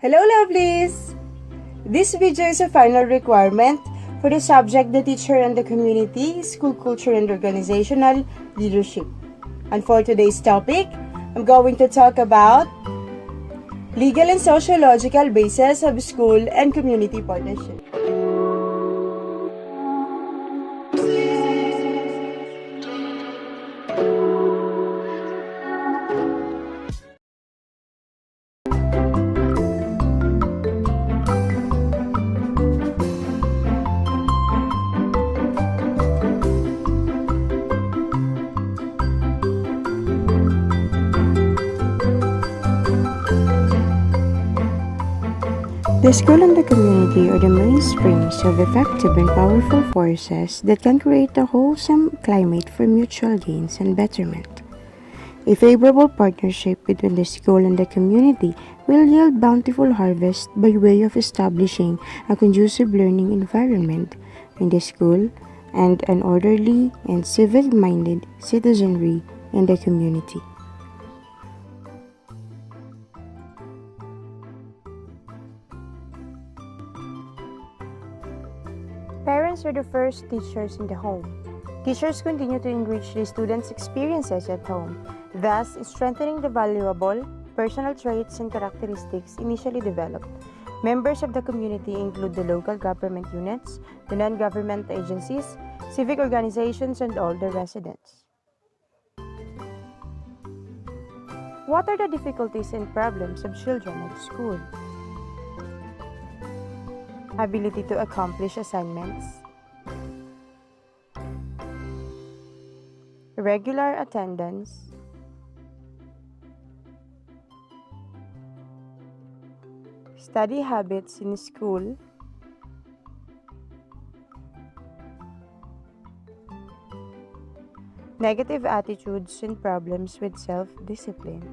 Hello, lovelies! This video is a final requirement for the subject The Teacher and the Community, School Culture and Organizational Leadership. And for today's topic, I'm going to talk about legal and sociological basis of school and community partnership. The school and the community are the mainsprings of effective and powerful forces that can create a wholesome climate for mutual gains and betterment. A favorable partnership between the school and the community will yield bountiful harvest by way of establishing a conducive learning environment in the school and an orderly and civic-minded citizenry in the community. Parents are the first teachers in the home. Teachers continue to enrich the students' experiences at home, thus strengthening the valuable personal traits and characteristics initially developed. Members of the community include the local government units, the non-government agencies, civic organizations, and all the residents. What are the difficulties and problems of children at school? Ability to accomplish assignments, regular attendance, study habits in school, negative attitudes and problems with self-discipline.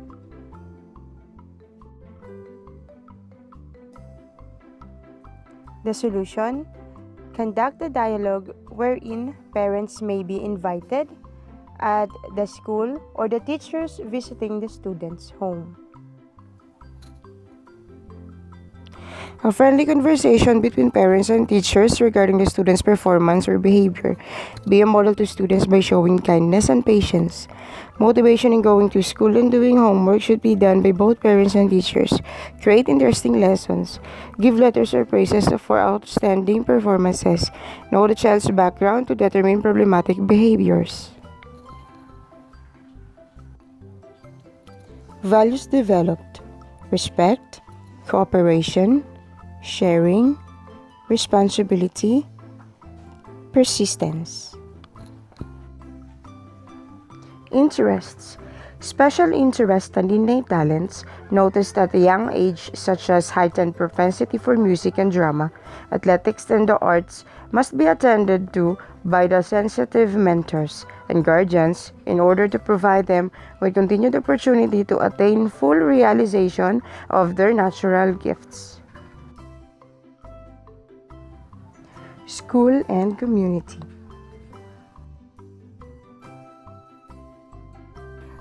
The solution: conduct a dialogue wherein parents may be invited at the school or the teachers visiting the student's home. A friendly conversation between parents and teachers regarding the student's performance or behavior. Be a model to students by showing kindness and patience. Motivation in going to school and doing homework should be done by both parents and teachers. Create interesting lessons. Give letters or praises for outstanding performances. Know the child's background to determine problematic behaviors. Values developed: respect, cooperation, sharing, responsibility, persistence. Interests: special interest and innate talents noticed at a young age, such as heightened propensity for music and drama, athletics, and the arts, must be attended to by the sensitive mentors and guardians in order to provide them with continued opportunity to attain full realization of their natural gifts. School and community.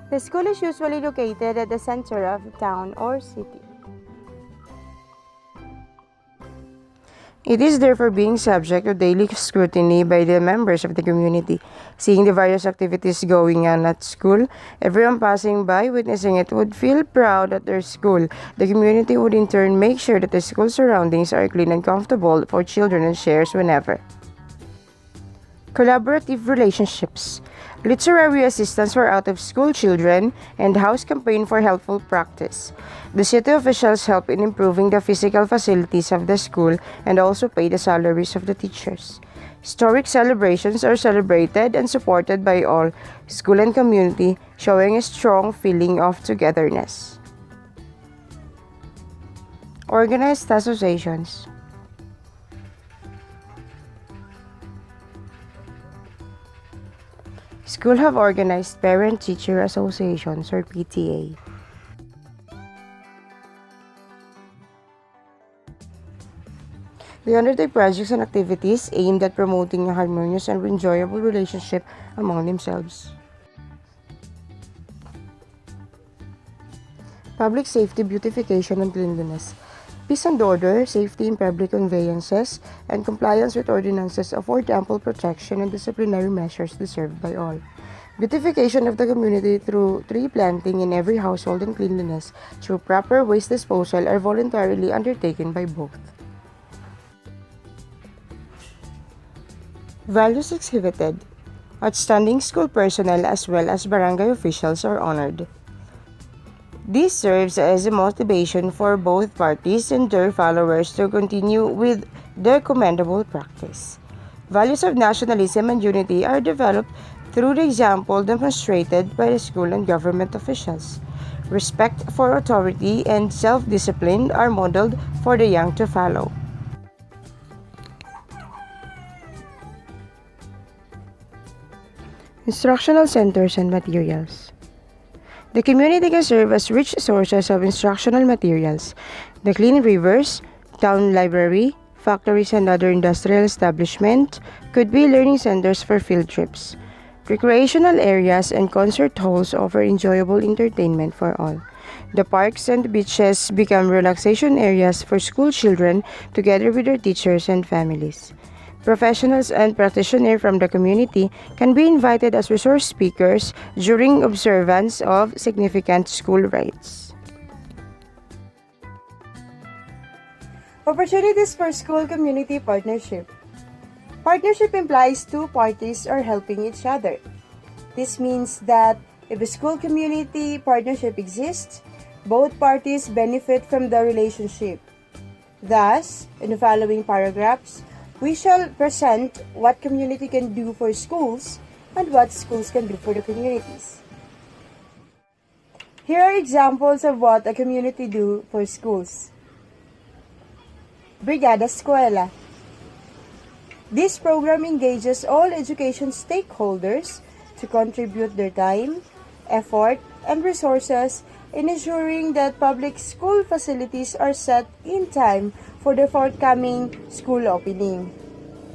The school is usually located at the center of the town or city. It is therefore being subject to daily scrutiny by the members of the community. Seeing the various activities going on at school, everyone passing by witnessing it would feel proud at their school. The community would in turn make sure that the school surroundings are clean and comfortable for children and shares whenever. Collaborative relationships. Literary assistance for out-of-school children and house campaign for helpful practice. The city officials help in improving the physical facilities of the school and also pay the salaries of the teachers. Historic celebrations are celebrated and supported by all, school and community, showing a strong feeling of togetherness. Organized associations. School have organized parent-teacher associations or PTA. They undertake projects and activities aimed at promoting a harmonious and enjoyable relationship among themselves. Public safety, beautification, and cleanliness. Peace and order, safety in public conveyances, and compliance with ordinances afford ample protection and disciplinary measures deserved by all. Beautification of the community through tree planting in every household and cleanliness through proper waste disposal are voluntarily undertaken by both. Values exhibited. Outstanding school personnel as well as barangay officials are honored. This serves as a motivation for both parties and their followers to continue with their commendable practice. Values of nationalism and unity are developed through the example demonstrated by the school and government officials. Respect for authority and self-discipline are modeled for the young to follow. Instructional centers and materials. The community can serve as rich sources of instructional materials. The clean rivers, town library, factories, and other industrial establishments could be learning centers for field trips. Recreational areas and concert halls offer enjoyable entertainment for all. The parks and beaches become relaxation areas for school children together with their teachers and families. Professionals and practitioners from the community can be invited as resource speakers during observance of significant school rites. Opportunities for school community partnership. Partnership implies two parties are helping each other. This means that if a school community partnership exists, both parties benefit from the relationship. Thus, in the following paragraphs, we shall present what community can do for schools and what schools can do for the communities. Here are examples of what a community do for schools. Brigada Eskwela. This program engages all education stakeholders to contribute their time, effort, and resources in ensuring that public school facilities are set in time for the forthcoming school opening.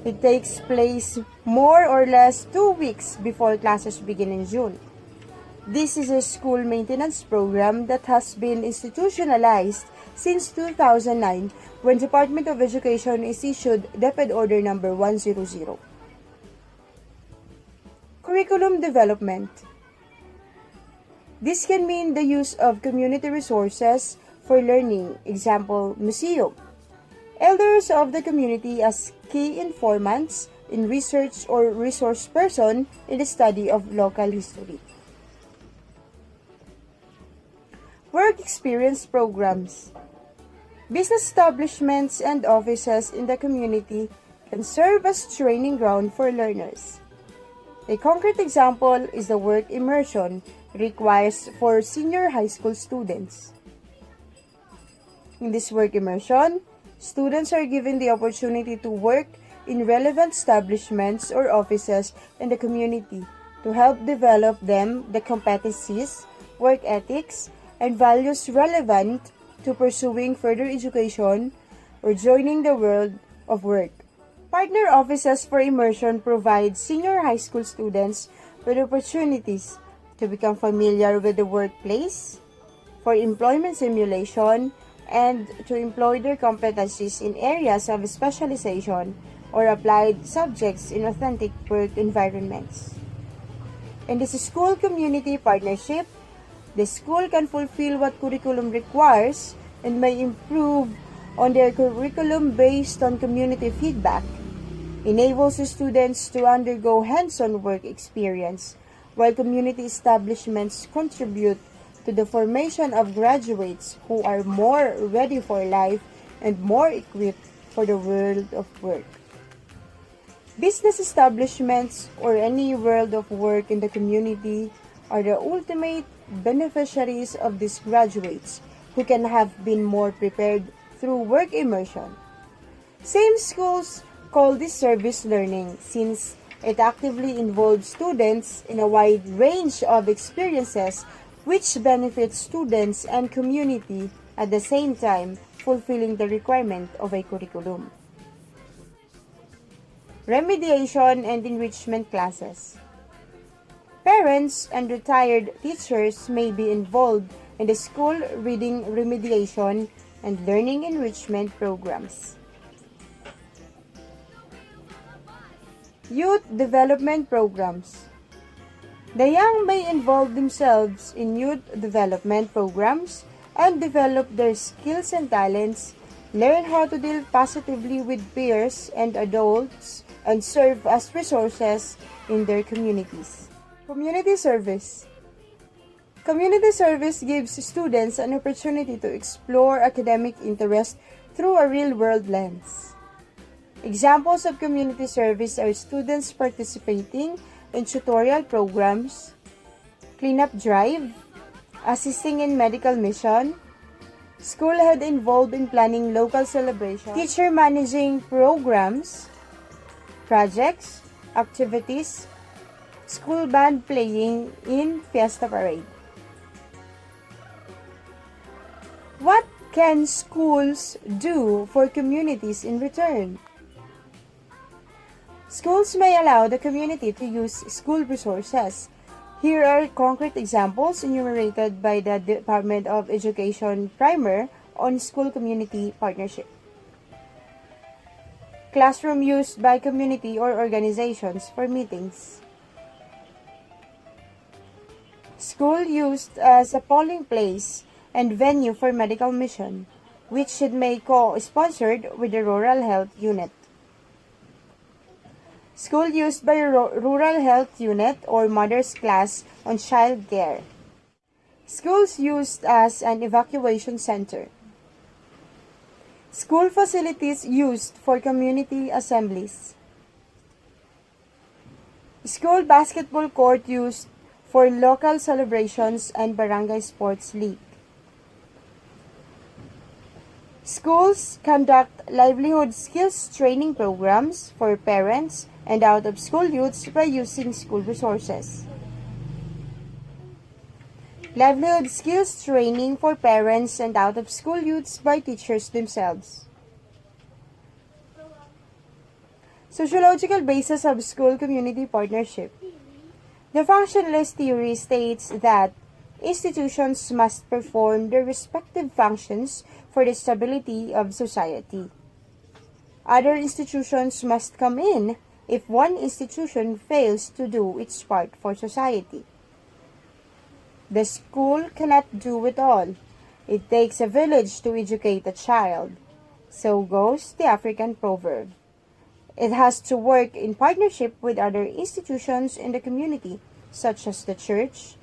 It takes place more or less 2 weeks before classes begin in June. This is a school maintenance program that has been institutionalized since 2009 when Department of Education is issued DepEd Order Number 100. Curriculum development. This can mean the use of community resources for learning, example, museum. Elders of the community as key informants in research or resource person in the study of local history. Work experience programs. Business establishments and offices in the community can serve as training ground for learners. A concrete example is the work immersion required for senior high school students. In this work immersion, students are given the opportunity to work in relevant establishments or offices in the community to help develop them the competencies, work ethics, and values relevant to pursuing further education or joining the world of work. Partner offices for immersion provide senior high school students with opportunities to become familiar with the workplace, for employment simulation, and to employ their competencies in areas of specialization or applied subjects in authentic work environments. In this school-community partnership, the school can fulfill what curriculum requires and may improve on their curriculum based on community feedback, enables the students to undergo hands-on work experience, while community establishments contribute to the formation of graduates who are more ready for life and more equipped for the world of work. Business establishments or any world of work in the community are the ultimate beneficiaries of these graduates who can have been more prepared through work immersion. Same schools call this service learning since it actively involves students in a wide range of experiences which benefits students and community at the same time fulfilling the requirement of a curriculum. Remediation and enrichment classes. Parents and retired teachers may be involved in the school reading remediation and learning enrichment programs. Youth development programs. The young may involve themselves in youth development programs and develop their skills and talents, learn how to deal positively with peers and adults, and serve as resources in their communities. Community service. Community service gives students an opportunity to explore academic interest through a real-world lens. Examples of community service are students participating in tutorial programs, cleanup drive, assisting in medical mission, school head involved in planning local celebrations, teacher managing programs, projects, activities, school band playing in Fiesta Parade. What can schools do for communities in return? Schools may allow the community to use school resources. Here are concrete examples enumerated by the Department of Education Primer on school-community partnership. Classroom used by community or organizations for meetings. School used as a polling place and venue for medical mission, which should be co-sponsored with the Rural Health Unit. School used by Rural Health Unit or Mother's Class on Child Care. Schools used as an evacuation center. School facilities used for community assemblies. School basketball court used for local celebrations and barangay sports league. Schools conduct livelihood skills training programs for parents and out-of-school youths by using school resources. Livelihood skills training for parents and out-of-school youths by teachers themselves. Sociological basis of school-community partnership. The functionalist theory states that institutions must perform their respective functions for the stability of society. Other institutions must come in if one institution fails to do its part for society. The school cannot do it all. It takes a village to educate a child. So goes the African proverb. It has to work in partnership with other institutions in the community, such as the church,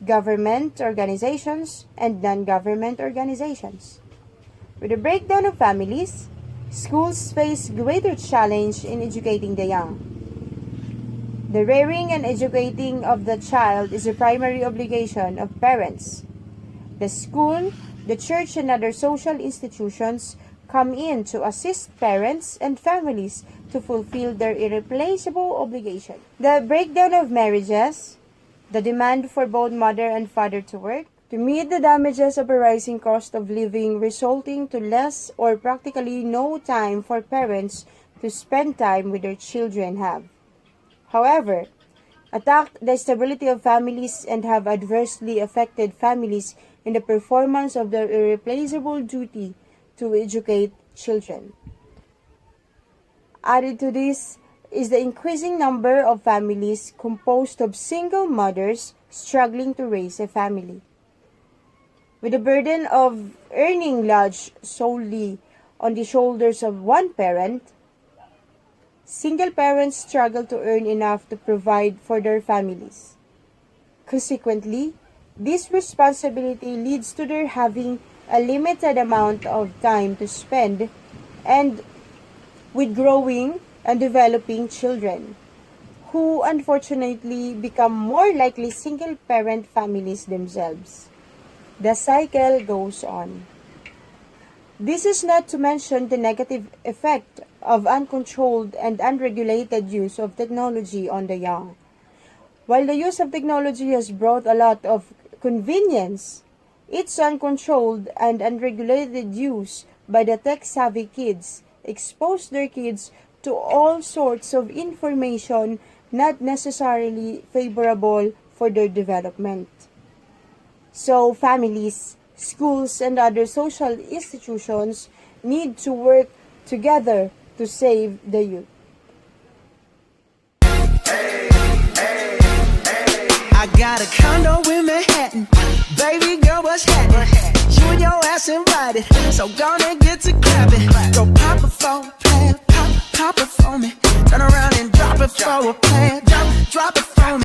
government organizations, and non-government organizations. With the breakdown of families, schools face greater challenge in educating the young. The rearing and educating of the child is a primary obligation of parents. The school, the church, and other social institutions come in to assist parents and families to fulfill their irreplaceable obligation. The breakdown of marriages, the demand for both mother and father to work, to meet the damages of a rising cost of living resulting to less or practically no time for parents to spend time with their children have. However, attacked the stability of families and have adversely affected families in the performance of their irreplaceable duty to educate children. Added to this is the increasing number of families composed of single mothers struggling to raise a family. With the burden of earning lodged solely on the shoulders of one parent, single parents struggle to earn enough to provide for their families. Consequently, this responsibility leads to their having a limited amount of time to spend and with growing and developing children, who unfortunately become more likely single-parent families themselves. The cycle goes on. This is not to mention the negative effect of uncontrolled and unregulated use of technology on the young. While the use of technology has brought a lot of convenience, its uncontrolled and unregulated use by the tech-savvy kids expose their kids to all sorts of information not necessarily favorable for their development. So families, schools, and other social institutions need to work together to save the youth. I got a condo in Manhattan. Baby girl, what's happening? You and your ass invited, so gonna get to clapping. Go pop it for a plan, pop it for me. Turn around and drop it for a plan, drop it for me.